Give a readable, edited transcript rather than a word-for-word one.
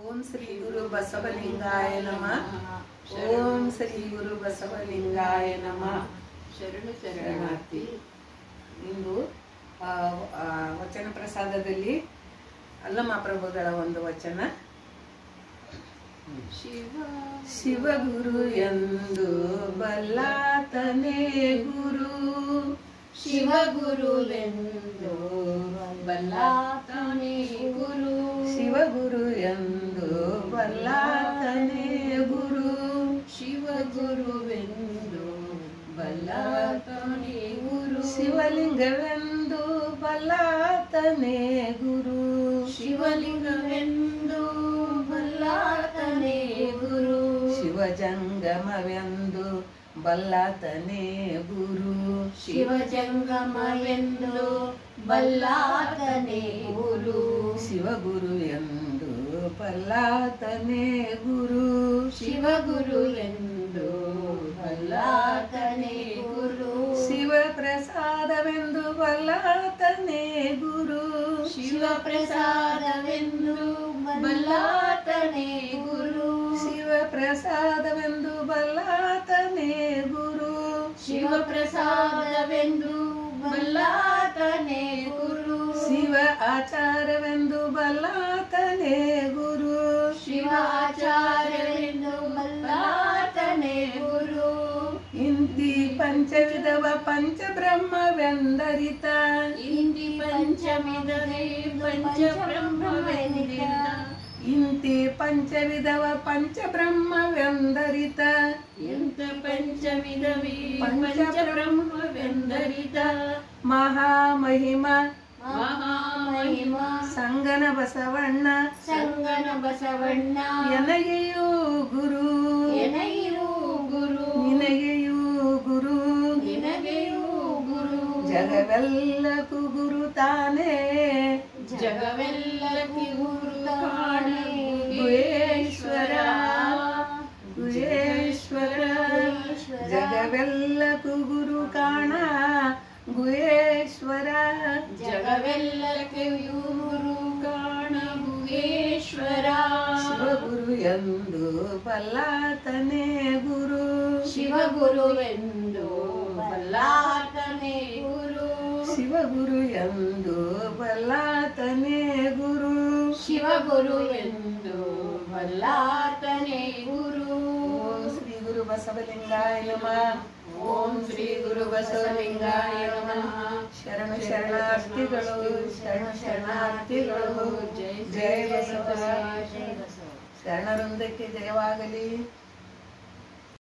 ಓಂ ಶ್ರೀ ಗುರು ಬಸವಲಿಂಗಾಯ ನಮಃ. ಓಂ ಶ್ರೀ ಗುರು ಬಸವಲಿಂಗಾಯ ನಮಃ. ಶರಣು ಶರಣಾರ್ಥಿ. ಇಂದು ವಚನ ಪ್ರಸಾದದಲ್ಲಿ ಅಲ್ಲಮ ಪ್ರಭುಗಳ ಒಂದು ವಚನ. ಶಿವಗುರು ಎಂದು ಬಲ್ಲಾತನೇ ಗುರು, ಶಿವಗುರುವೆಂದು ಬಲ್ಲಾತನೇ ಗುರು, ಶಿವಗುರು ಎಂದು ಬಲ್ಲಾತನೇ ಗುರು, ಶಿವಗುರುವೆಂದು ಬಲ್ಲಾತನೇ ಗುರು, ಶಿವಲಿಂಗವೆಂದು ಬಲ್ಲಾತನೇ ಗುರು, ಶಿವಲಿಂಗವೆಂದು ಬಲ್ಲಾತನೇ ಗುರು, ಶಿವಜಂಗಮವೆಂದು ಬಲ್ಲಾತನೇ ಗುರು, ಶಿವಜಂಗಮವೆಂದು ಬಲ್ಲಾತನೇ ಗುರು, ಶಿವಗುರು ಎಂದು ಬಲ್ಲಾತನೇ ಗುರು, ಶಿವಗುರು ಎಂದು ಬಲ್ಲಾತನೇ ಗುರು, ಶಿವಪ್ರಸಾದವೆಂದು ಬಲ್ಲಾತನೇ ಗುರು, ಶಿವಪ್ರಸಾದವೆಂದು ಬಲ್ಲಾತನೇ ಗುರು, ಶಿವಪ್ರಸಾದವೆಂದು ಬಲ್ಲಾತನೇ ಗುರು, ಶಿವಪ್ರಸಾದವೆಂದು ಬಲ್ಲಾತನೇ ಗುರು, ಶಿವ ಆಚಾರವೆಂದು ಬಲ್ಲಾತನೇ ಗುರು, ಶಿವ ಆಚಾರವೆಂದು ಬಲ್ಲಾತನೇ ಗುರು, ಇಂತಿ ಪಂಚವಿಧವ ಪಂಚಬ್ರಹ್ಮವೆಂದರಿತ, ಇಂದಿ ಪಂಚಮಿದವೇ ಪಂಚಬ್ರಹ್ಮವೆಂದಿದ, ಇಂತಿ ಪಂಚವಿಧವ ಪಂಚಬ್ರಹ್ಮವೆಂದರಿತ, ಇಂತ ಪಂಚಮಿದವೇ ಪಂಚಬ್ರಹ್ಮವೆಂದರಿತ, ಮಹಾಮಹಿಮ ಮಹಾಮಹಿಮ ಸಂಗನ ಬಸವಣ್ಣ ಸಂಗನ ಬಸವಣ್ಣ, ಎನಗೆಯೂ ಗುರು, ಎನಗೆಯೂ ಗುರು, ನಿನಗೆಯೂ ಗುರು, ನಿನಗೆಯೂ ಗುರು, ಜಗವೆಲ್ಲಕ್ಕೂ ಗುರು ತಾನೇ, ಜಗವೆಲ್ಲಕ್ಕೂ ಗುರು ಕಾಣೆ ಗುಹೇಶ್ವರ, ಗುಹೇಶ್ವರ, ಜಗವೆಲ್ಲಕ್ಕೂ ಗುರು ಕಾಣ ಗುಹೇಶ್ವರ, ಜಗವೆಲ್ಲಕ್ಕೂ ಗುರು ಕಾಣ ಗುಹೇಶ್ವರ, ಶಿವಗುರು ಎಂದು ಬಲ್ಲಾತನೇ ಗುರು, ಶಿವಗುರುವೆಂದು ಬಲ್ಲಾತನೇ ಗುರು, ಶಿವಗುರು ಎಂದು ಬಲ್ಲಾತನೇ ಗುರು, ಶಿವಗುರುವೆಂದು ಬಲ್ಲಾತನೇ ಗುರು. ಓಂ ಶ್ರೀ ಗುರು ಬಸವಲಿಂಗಾಯ ನಮಃ. ಓಂ ಶ್ರೀ ಗುರು ಬಸವಲಿಂಗಾಯ ನಮಃ. ಶರಣು ಶರಣಾರ್ಥಿಗಳು, ಶರಣು ಶರಣಾರ್ಥಿಗಳು. ಜಯ ಬಸವ. ಜಯ ಬಸವ. ಶರಣರೊಂದಕ್ಕೆ ಜಯವಾಗಲಿ.